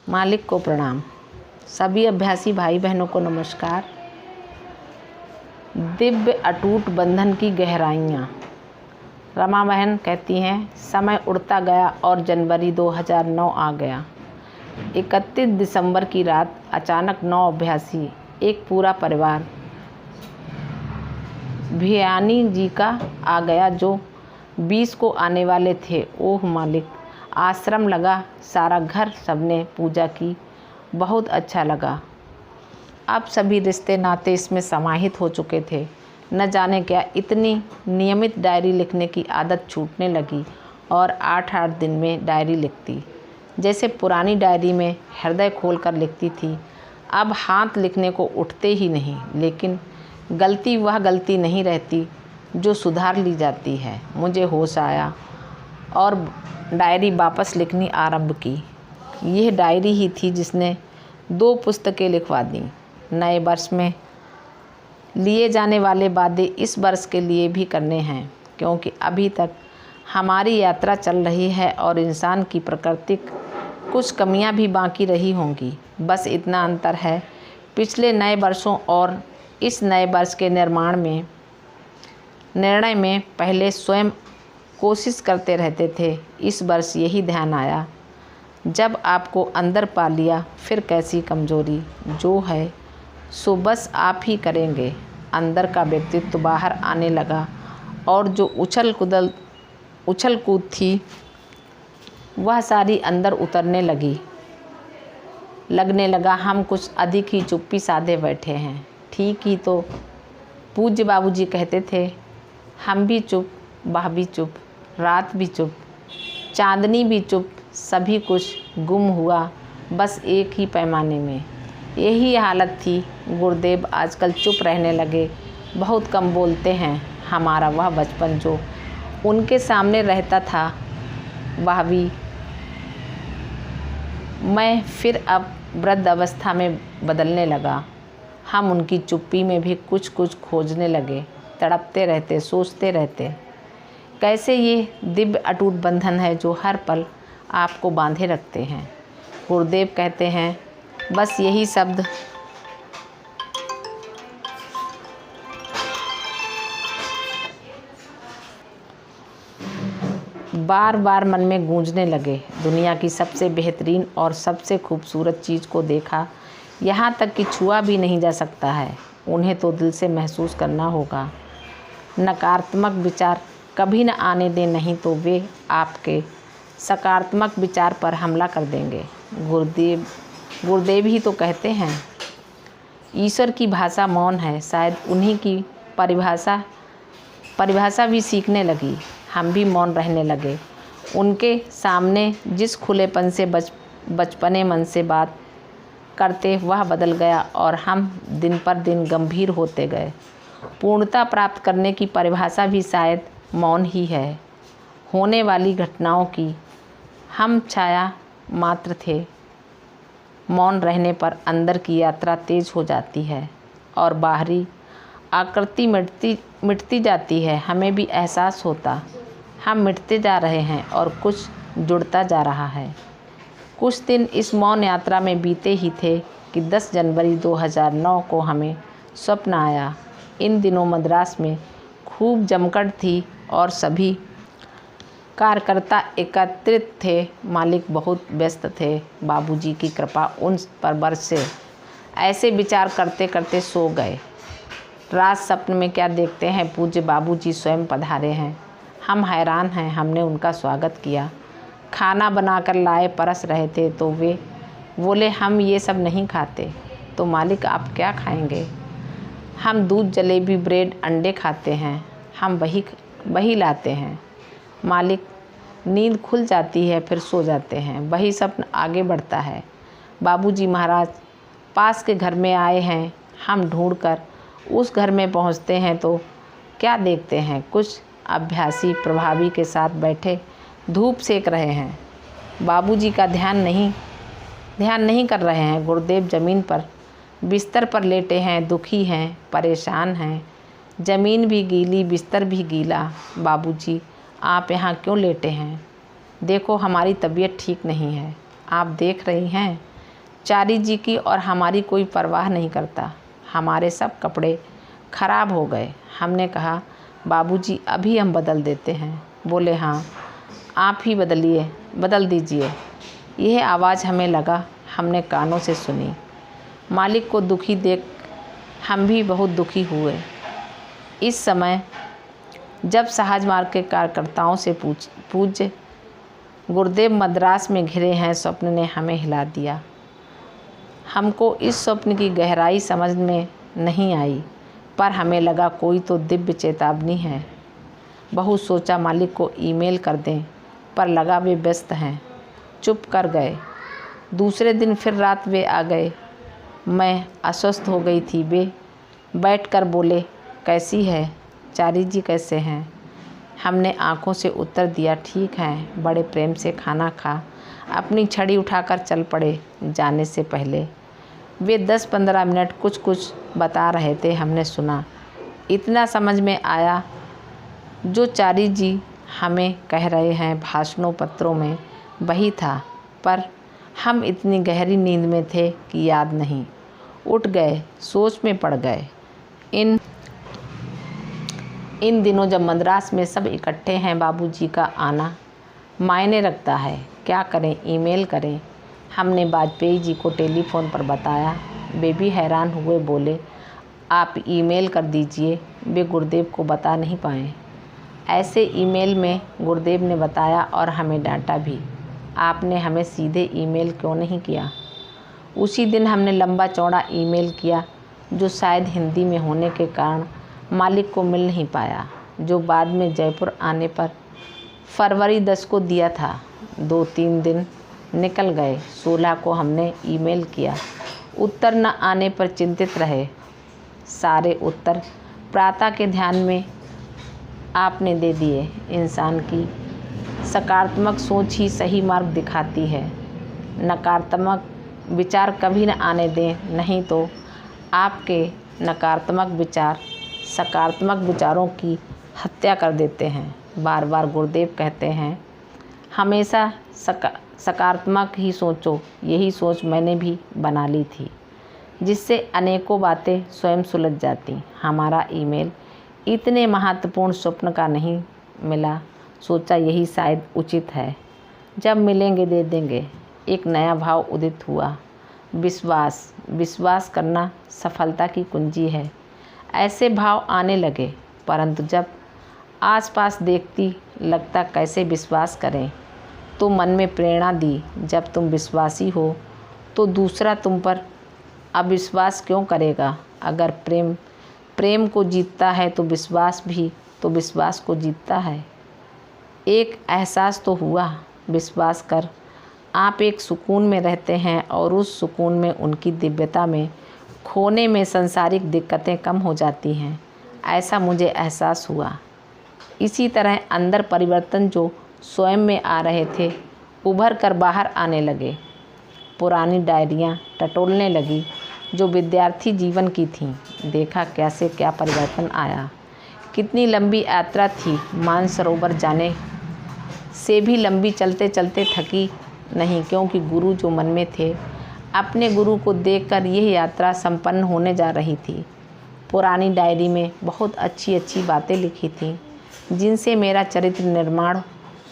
मालिक को प्रणाम। सभी अभ्यासी भाई बहनों को नमस्कार। दिव्य अटूट बंधन की गहराइयाँ। रमा बहन कहती हैं, समय उड़ता गया और जनवरी 2009 आ गया। 31 दिसंबर की रात अचानक 9 अभ्यासी, एक पूरा परिवार भियानी जी का आ गया जो 20 को आने वाले थे। ओह मालिक, आश्रम लगा, सारा घर, सबने पूजा की, बहुत अच्छा लगा। अब सभी रिश्ते नाते इसमें समाहित हो चुके थे। न जाने क्या इतनी नियमित डायरी लिखने की आदत छूटने लगी और 8-8 दिन में डायरी लिखती। जैसे पुरानी डायरी में हृदय खोल कर लिखती थी, अब हाथ लिखने को उठते ही नहीं। लेकिन गलती वह गलती नहीं रहती जो सुधार ली जाती है। मुझे होश आया और डायरी वापस लिखनी आरंभ की। यह डायरी ही थी जिसने 2 पुस्तकें लिखवा दी। नए वर्ष में लिए जाने वाले वादे इस वर्ष के लिए भी करने हैं, क्योंकि अभी तक हमारी यात्रा चल रही है और इंसान की प्राकृतिक कुछ कमियां भी बाकी रही होंगी। बस इतना अंतर है, पिछले नए वर्षों और इस नए वर्ष के निर्णय में पहले स्वयं कोशिश करते रहते थे। इस वर्ष यही ध्यान आया, जब आपको अंदर पा लिया, फिर कैसी कमजोरी जो है सो बस आप ही करेंगे। अंदर का व्यक्तित्व बाहर आने लगा और जो उछल कूद थी वह सारी अंदर उतरने लगने लगा। हम कुछ अधिक ही चुप्पी साधे बैठे हैं। ठीक ही तो पूज्य बाबूजी कहते थे, हम भी चुप, वह भी चुप, रात भी चुप, चांदनी भी चुप, सभी कुछ गुम हुआ, बस एक ही पैमाने में। यही हालत थी। गुरुदेव आजकल चुप रहने लगे, बहुत कम बोलते हैं। हमारा वह बचपन जो उनके सामने रहता था, वह भी मैं फिर अब वृद्ध अवस्था में बदलने लगा। हम उनकी चुप्पी में भी कुछ कुछ खोजने लगे, तड़पते रहते, सोचते रहते, कैसे ये दिव्य अटूट बंधन है जो हर पल आपको बांधे रखते हैं। गुरुदेव कहते हैं, बस यही शब्द बार बार मन में गूंजने लगे। दुनिया की सबसे बेहतरीन और सबसे खूबसूरत चीज़ को देखा, यहाँ तक कि छुआ भी नहीं जा सकता है। उन्हें तो दिल से महसूस करना होगा। नकारात्मक विचार कभी न आने दें, नहीं तो वे आपके सकारात्मक विचार पर हमला कर देंगे। गुरुदेव ही तो कहते हैं, ईश्वर की भाषा मौन है। शायद उन्हीं की परिभाषा भी सीखने लगी। हम भी मौन रहने लगे। उनके सामने जिस खुलेपन से बचपने मन से बात करते, वह बदल गया और हम दिन पर दिन गंभीर होते गए। पूर्णता प्राप्त करने की परिभाषा भी शायद मौन ही है। होने वाली घटनाओं की हम छाया मात्र थे। मौन रहने पर अंदर की यात्रा तेज हो जाती है और बाहरी आकृति मिटती जाती है। हमें भी एहसास होता, हम मिटते जा रहे हैं और कुछ जुड़ता जा रहा है। कुछ दिन इस मौन यात्रा में बीते ही थे कि 10 जनवरी 2009 को हमें स्वप्न आया। इन दिनों मद्रास में खूब जमघट थी और सभी कार्यकर्ता एकत्रित थे। मालिक बहुत व्यस्त थे। बाबूजी की कृपा उन पर बरसे। ऐसे विचार करते करते सो गए। रात स्वप्न में क्या देखते हैं, पूज्य बाबूजी स्वयं पधारे हैं। हम हैरान हैं। हमने उनका स्वागत किया। खाना बनाकर लाए, परस रहे थे तो वे बोले, हम ये सब नहीं खाते। तो मालिक, आप क्या खाएंगे? हम दूध, जलेबी, ब्रेड, अंडे खाते हैं। हम वही लाते हैं। मालिक, नींद खुल जाती है, फिर सो जाते हैं। वही सपन आगे बढ़ता है। बाबूजी महाराज पास के घर में आए हैं। हम ढूंढकर उस घर में पहुंचते हैं तो क्या देखते हैं, कुछ अभ्यासी प्रभावी के साथ बैठे धूप सेक रहे हैं। बाबूजी का ध्यान नहीं कर रहे हैं। गुरुदेव जमीन पर बिस्तर पर लेटे हैं, दुखी हैं, परेशान हैं। ज़मीन भी गीली, बिस्तर भी गीला। बाबूजी, आप यहाँ क्यों लेटे हैं? देखो, हमारी तबीयत ठीक नहीं है। आप देख रही हैं, चारी जी की और हमारी कोई परवाह नहीं करता। हमारे सब कपड़े खराब हो गए। हमने कहा, बाबूजी अभी हम बदल देते हैं। बोले, हाँ आप ही बदल दीजिए। यह आवाज़ हमें लगा हमने कानों से सुनी। मालिक को दुखी देख हम भी बहुत दुखी हुए। इस समय जब सहज मार्ग के कार्यकर्ताओं से पूज्य गुरुदेव मद्रास में घिरे हैं, स्वप्न ने हमें हिला दिया। हमको इस स्वप्न की गहराई समझ में नहीं आई, पर हमें लगा कोई तो दिव्य चेतावनी है। बहुत सोचा मालिक को ईमेल कर दें, पर लगा वे व्यस्त हैं, चुप कर गए। दूसरे दिन फिर रात वे आ गए। मैं अस्वस्थ हो गई थी। वे बैठकर बोले, कैसी है चारी जी, कैसे हैं? हमने आंखों से उत्तर दिया, ठीक हैं। बड़े प्रेम से खाना खा अपनी छड़ी उठाकर चल पड़े। जाने से पहले वे 10-15 मिनट कुछ बता रहे थे। हमने सुना। इतना समझ में आया जो चारी जी हमें कह रहे हैं भाषणों पत्रों में वही था, पर हम इतनी गहरी नींद में थे कि याद नहीं। उठ गए, सोच में पड़ गए। इन दिनों जब मद्रास में सब इकट्ठे हैं, बाबूजी का आना मायने रखता है। क्या करें, ईमेल करें? हमने वाजपेयी जी को टेलीफोन पर बताया। वे भी हैरान हुए, बोले, आप ईमेल कर दीजिए। वे गुरुदेव को बता नहीं पाए। ऐसे ईमेल में गुरुदेव ने बताया और हमें डांटा भी। आपने हमें सीधे ईमेल क्यों नहीं किया? उसी दिन हमने लंबा चौड़ा ईमेल किया, जो शायद हिंदी में होने के कारण मालिक को मिल नहीं पाया, जो बाद में जयपुर आने पर फरवरी 10 को दिया था। 2-3 दिन निकल गए। 16 को हमने ईमेल किया। उत्तर न आने पर चिंतित रहे। सारे उत्तर प्रातः के ध्यान में आपने दे दिए। इंसान की सकारात्मक सोच ही सही मार्ग दिखाती है। नकारात्मक विचार कभी न आने दें, नहीं तो आपके नकारात्मक विचार सकारात्मक विचारों की हत्या कर देते हैं। बार बार गुरुदेव कहते हैं, हमेशा सकारात्मक ही सोचो। यही सोच मैंने भी बना ली थी, जिससे अनेकों बातें स्वयं सुलझ जाती। हमारा ईमेल इतने महत्वपूर्ण स्वप्न का नहीं मिला। सोचा यही शायद उचित है। जब मिलेंगे दे देंगे। एक नया भाव उदित हुआ, विश्वास करना सफलता की कुंजी है। ऐसे भाव आने लगे, परंतु जब आसपास देखती लगता कैसे विश्वास करें। तो मन में प्रेरणा दी, जब तुम विश्वासी हो तो दूसरा तुम पर अविश्वास क्यों करेगा? अगर प्रेम को जीतता है तो विश्वास भी तो विश्वास को जीतता है। एक एहसास तो हुआ, विश्वास कर आप एक सुकून में रहते हैं और उस सुकून में, उनकी दिव्यता में खोने में सांसारिक दिक्कतें कम हो जाती हैं। ऐसा मुझे एहसास हुआ। इसी तरह अंदर परिवर्तन जो स्वयं में आ रहे थे, उभर कर बाहर आने लगे। पुरानी डायरियाँ टटोलने लगी जो विद्यार्थी जीवन की थीं। देखा कैसे क्या परिवर्तन आया। कितनी लंबी यात्रा थी। मानसरोवर जाने से भी लंबी चलते चलते थकी नहीं, क्योंकि गुरु जो मन में थे, अपने गुरु को देखकर यह यात्रा संपन्न होने जा रही थी। पुरानी डायरी में बहुत अच्छी अच्छी बातें लिखी थीं, जिनसे मेरा चरित्र निर्माण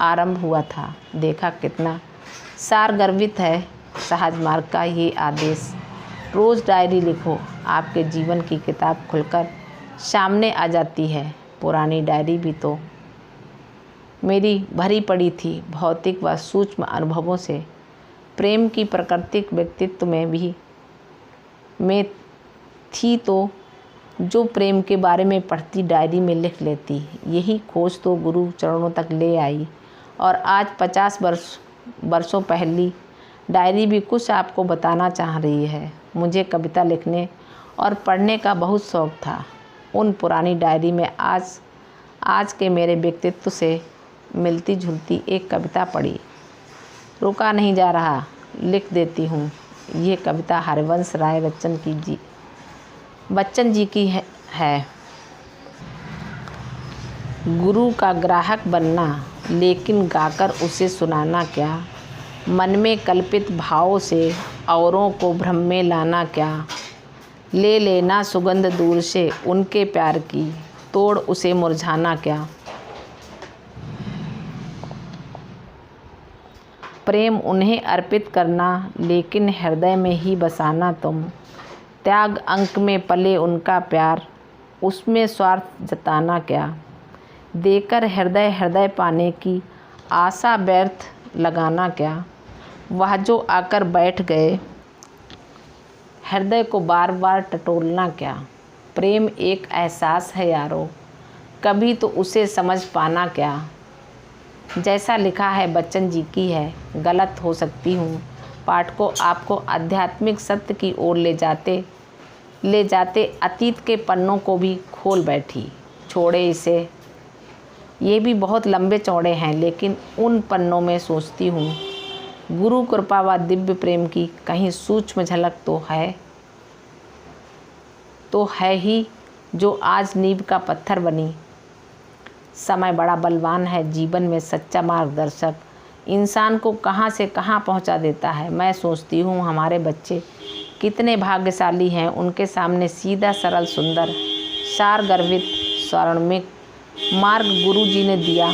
आरंभ हुआ था। देखा कितना सार गर्वित है सहज मार्ग का ये आदेश। रोज़ डायरी लिखो, आपके जीवन की किताब खुलकर सामने आ जाती है। पुरानी डायरी भी तो मेरी भरी पड़ी थी भौतिक व सूक्ष्म अनुभवों से। प्रेम की प्राकृतिक व्यक्तित्व में थी, तो जो प्रेम के बारे में पढ़ती डायरी में लिख लेती। यही खोज तो गुरु चरणों तक ले आई। और आज 50 वर्षों पहली डायरी भी कुछ आपको बताना चाह रही है। मुझे कविता लिखने और पढ़ने का बहुत शौक़ था। उन पुरानी डायरी में आज के मेरे व्यक्तित्व से मिलती जुलती एक कविता पढ़ी। रुका नहीं जा रहा, लिख देती हूँ। ये कविता हरिवंश राय बच्चन जी की है। गुरु का ग्राहक बनना, लेकिन गाकर उसे सुनाना क्या। मन में कल्पित भावों से औरों को भ्रम में लाना क्या। ले लेना सुगंध दूर से उनके प्यार की, तोड़ उसे मुरझाना क्या। प्रेम उन्हें अर्पित करना, लेकिन हृदय में ही बसाना तुम। त्याग अंक में पले उनका प्यार, उसमें स्वार्थ जताना क्या। देकर हृदय हृदय पाने की, आशा व्यर्थ लगाना क्या। वह जो आकर बैठ गए, हृदय को बार बार टटोलना क्या। प्रेम एक एहसास है यारो, कभी तो उसे समझ पाना क्या। जैसा लिखा है बच्चन जी की है, गलत हो सकती हूँ। पाठकों आपको आध्यात्मिक सत्य की ओर ले जाते अतीत के पन्नों को भी खोल बैठी। छोड़े इसे, ये भी बहुत लंबे चौड़े हैं, लेकिन उन पन्नों में सोचती हूँ गुरु कृपा व दिव्य प्रेम की कहीं सूक्ष्म झलक तो है ही, जो आज नींव का पत्थर बनी। समय बड़ा बलवान है, जीवन में सच्चा मार्गदर्शक इंसान को कहाँ से कहाँ पहुँचा देता है। मैं सोचती हूँ हमारे बच्चे कितने भाग्यशाली हैं, उनके सामने सीधा सरल सुंदर सार गर्भित स्वर्णिम मार्ग गुरु जी ने दिया।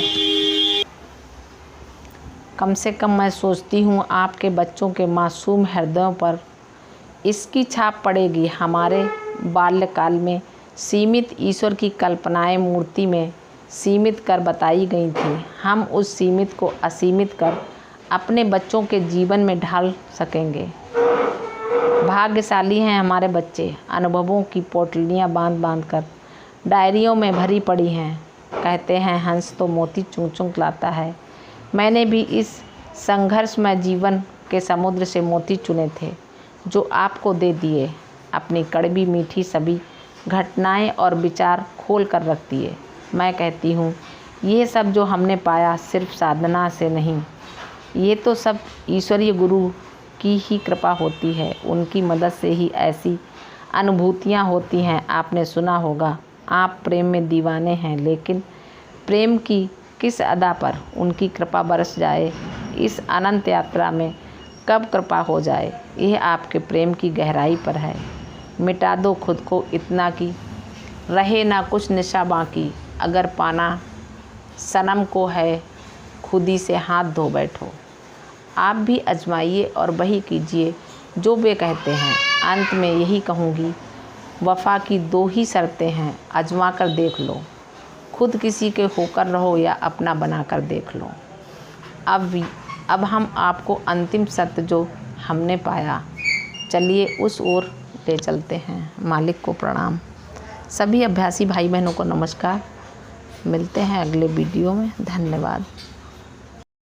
कम से कम मैं सोचती हूँ आपके बच्चों के मासूम हृदयों पर इसकी छाप पड़ेगी। हमारे बाल्यकाल में सीमित ईश्वर की कल्पनाएं मूर्ति में सीमित कर बताई गई थी। हम उस सीमित को असीमित कर अपने बच्चों के जीवन में ढाल सकेंगे। भाग्यशाली हैं हमारे बच्चे, अनुभवों की पोटलियाँ बांध बांध कर डायरियों में भरी पड़ी हैं। कहते हैं हंस तो मोती चुंग चुंग लाता है। मैंने भी इस संघर्षमय जीवन के समुद्र से मोती चुने थे, जो आपको दे दिए। अपनी कड़वी मीठी सभी घटनाएं और विचार खोल कर रख दिए। मैं कहती हूँ ये सब जो हमने पाया सिर्फ साधना से नहीं, ये तो सब ईश्वरीय गुरु की ही कृपा होती है। उनकी मदद से ही ऐसी अनुभूतियाँ होती हैं। आपने सुना होगा, आप प्रेम में दीवाने हैं, लेकिन प्रेम की किस अदा पर उनकी कृपा बरस जाए, इस अनंत यात्रा में कब कृपा हो जाए, यह आपके प्रेम की गहराई पर है। मिटा दो खुद को इतना कि रहे ना कुछ निशा बाकी। अगर पाना सनम को है, खुदी से हाथ धो बैठो। आप भी आजमाइए और वही कीजिए जो वे कहते हैं। अंत में यही कहूँगी, वफ़ा की दो ही शर्तें हैं, आजमा कर देख लो। खुद किसी के होकर रहो या अपना बना कर देख लो। अब हम आपको अंतिम सत्य जो हमने पाया, चलिए उस ओर ले चलते हैं। मालिक को प्रणाम। सभी अभ्यासी भाई बहनों को नमस्कार। मिलते हैं अगले वीडियो में। धन्यवाद।